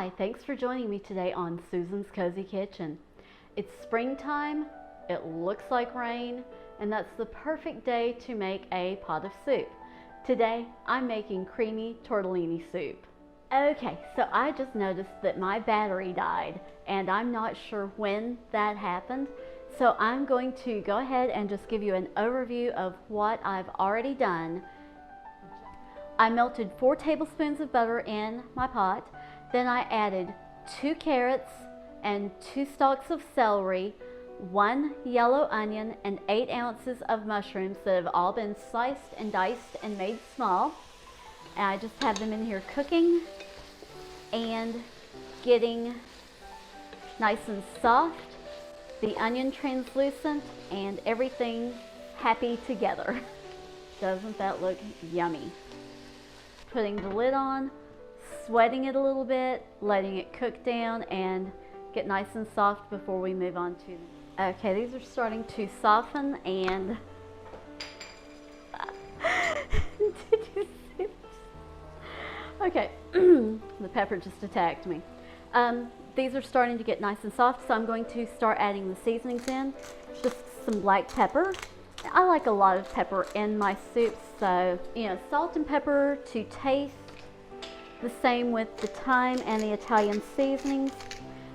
Hi, thanks for joining me today on Susan's Cozy Kitchen. It's springtime, it looks like rain, and that's the perfect day to make a pot of soup. Today, I'm making creamy tortellini soup. Okay, so I just noticed that my battery died, and I'm not sure when that happened. So I'm going to go ahead and just give you an overview of what I've already done. I melted 4 tablespoons of butter in my pot. Then I added 2 carrots and 2 stalks of celery, 1 yellow onion, and 8 ounces of mushrooms that have all been sliced and diced and made small. And I just have them in here cooking and getting nice and soft, the onion translucent, and everything happy together. Doesn't that look yummy? Putting the lid on, sweating it a little bit, letting it cook down and get nice and soft before we move on to them. Okay, these are starting to soften and did you see this? Okay, the pepper just attacked me. These are starting to get nice and soft, so I'm going to start adding the seasonings in. Just some black pepper. I like a lot of pepper in my soup, so salt and pepper to taste. The same with the thyme and the Italian seasonings.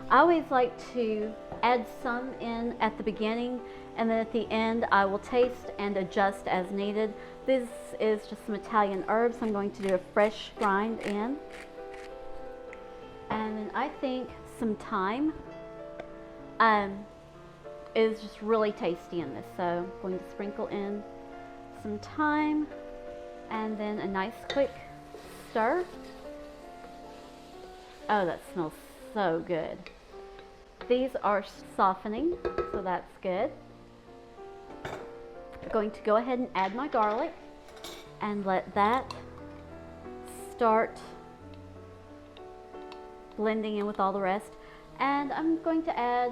I always like to add some in at the beginning, and then at the end I will taste and adjust as needed. This is just some Italian herbs. I'm going to do a fresh grind in. And then I think some thyme is just really tasty in this. So I'm going to sprinkle in some thyme and then a nice quick stir. Oh, that smells so good. These are softening, so that's good. I'm going to go ahead and add my garlic and let that start blending in with all the rest. And I'm going to add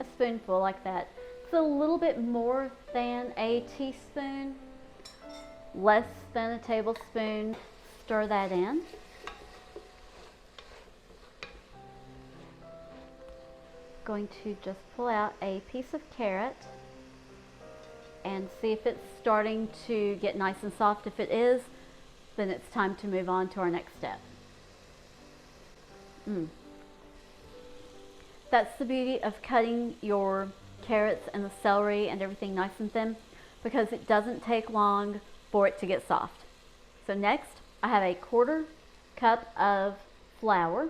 a spoonful like that. It's a little bit more than a teaspoon, less than a tablespoon. Stir that in. Going to just pull out a piece of carrot and see if it's starting to get nice and soft. If it is, then it's time to move on to our next step. That's the beauty of cutting your carrots and the celery and everything nice and thin, because it doesn't take long for it to get soft. So next, I have a 1/4 cup of flour.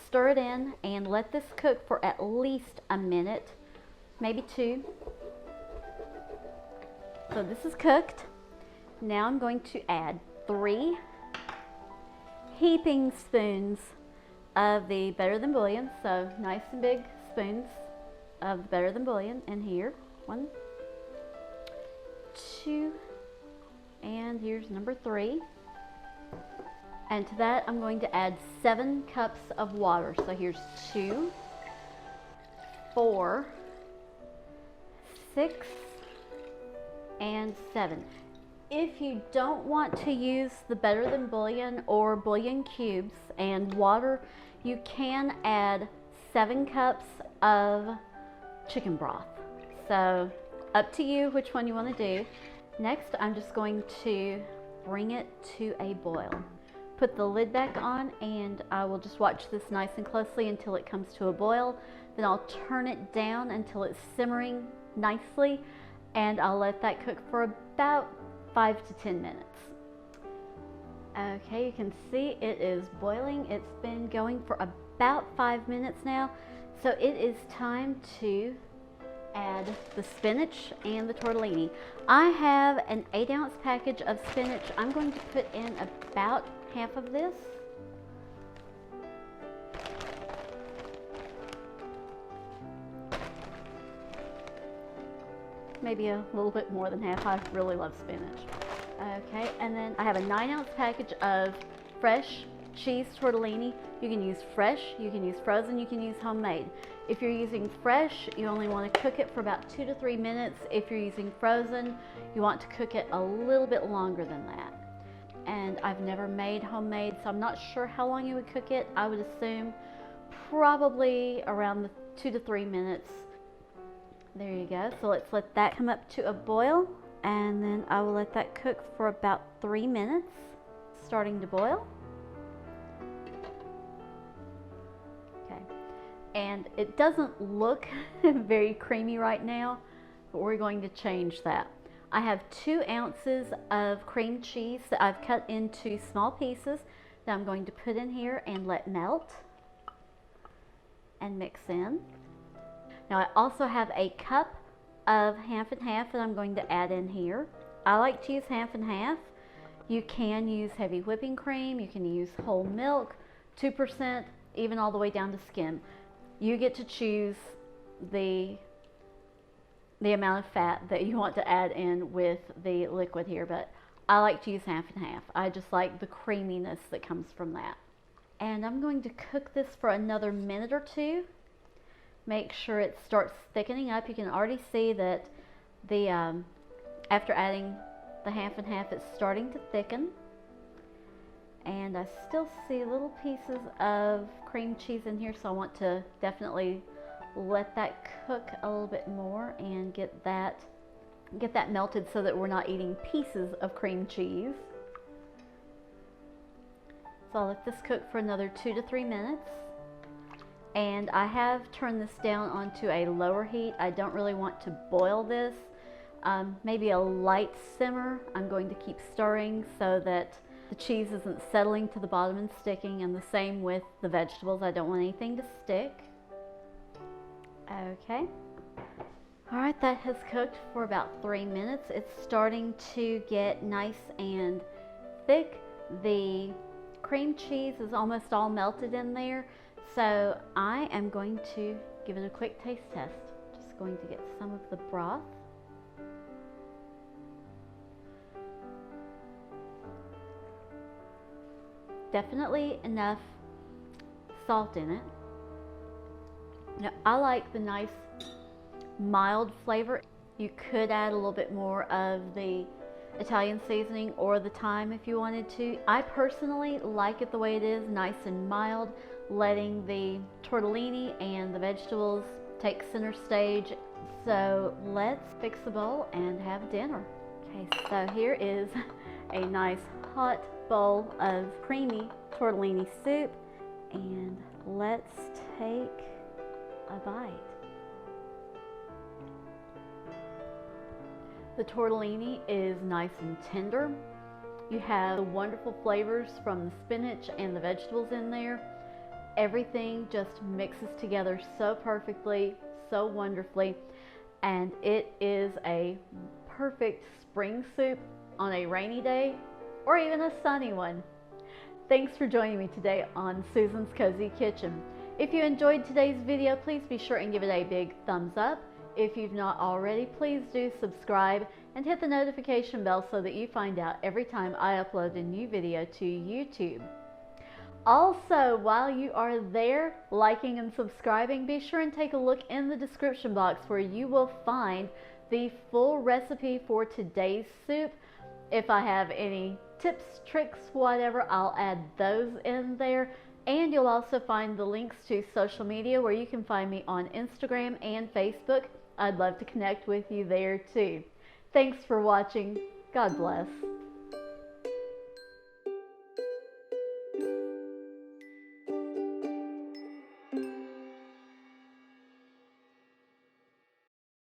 Stir it in and let this cook for at least a minute, maybe 2. So this is cooked. Now I'm going to add 3 heaping spoons of the Better Than Bouillon. So nice and big spoons of the Better Than Bouillon in here. 1, 2, and here's number 3. And to that, I'm going to add 7 cups of water. So here's 2, 4, 6, and 7. If you don't want to use the Better Than Bouillon or bouillon cubes and water, you can add 7 cups of chicken broth. So up to you which one you want to do. Next, I'm just going to bring it to a boil. Put the lid back on, and I will just watch this nice and closely until it comes to a boil. Then I'll turn it down until it's simmering nicely, and I'll let that cook for about 5 to 10 minutes. Okay, you can see it is boiling. It's been going for about 5 minutes now. So it is time to add the spinach and the tortellini. I have an 8-ounce package of spinach. I'm going to put in about half of this. Maybe a little bit more than half. I really love spinach. Okay, and then I have a 9-ounce package of fresh cheese tortellini. You can use fresh, you can use frozen, you can use homemade. If you're using fresh, you only want to cook it for about 2 to 3 minutes. If you're using frozen, you want to cook it a little bit longer than that. and I've never made homemade, so I'm not sure how long you would cook it. I would assume probably around the 2 to 3 minutes. There you go. So let's let that come up to a boil, and then I will let that cook for about 3 minutes, starting to boil. Okay, and it doesn't look very creamy right now, but we're going to change that. I have 2 ounces of cream cheese that I've cut into small pieces that I'm going to put in here and let melt and mix in. Now I also have a cup of half and half that I'm going to add in here. I like to use half and half. You can use heavy whipping cream, you can use whole milk, 2%, even all the way down to skim. You get to choose the amount of fat that you want to add in with the liquid here, but I like to use half and half. I just like the creaminess that comes from that. And I'm going to cook this for another minute or 2. Make sure it starts thickening up. You can already see that after adding the half and half, it's starting to thicken. And I still see little pieces of cream cheese in here, so I want to definitely let that cook a little bit more and get that melted so that we're not eating pieces of cream cheese. So I'll let this cook for another 2 to 3 minutes. And I have turned this down onto a lower heat. I don't really want to boil this. Maybe a light simmer. I'm going to keep stirring so that the cheese isn't settling to the bottom and sticking, and the same with the vegetables. I don't want anything to stick. Okay. Alright, that has cooked for about 3 minutes. It's starting to get nice and thick. The cream cheese is almost all melted in there. So I am going to give it a quick taste test. Just going to get some of the broth. Definitely enough salt in it. Now, I like the nice mild flavor. You could add a little bit more of the Italian seasoning or the thyme if you wanted to. I personally like it the way it is, nice and mild, letting the tortellini and the vegetables take center stage. So let's fix a bowl and have dinner. Okay, so here is a nice hot bowl of creamy tortellini soup, and let's take a bite. The tortellini is nice and tender. You have the wonderful flavors from the spinach and the vegetables in there. Everything just mixes together so perfectly, so wonderfully, and it is a perfect spring soup on a rainy day or even a sunny one. Thanks for joining me today on Susan's Cozy Kitchen. If you enjoyed today's video, please be sure and give it a big thumbs up. If you've not already, please do subscribe and hit the notification bell so that you find out every time I upload a new video to YouTube. Also, while you are there liking and subscribing, be sure and take a look in the description box where you will find the full recipe for today's soup. If I have any tips, tricks, whatever, I'll add those in there. And you'll also find the links to social media where you can find me on Instagram and Facebook. I'd love to connect with you there too. Thanks for watching. God bless.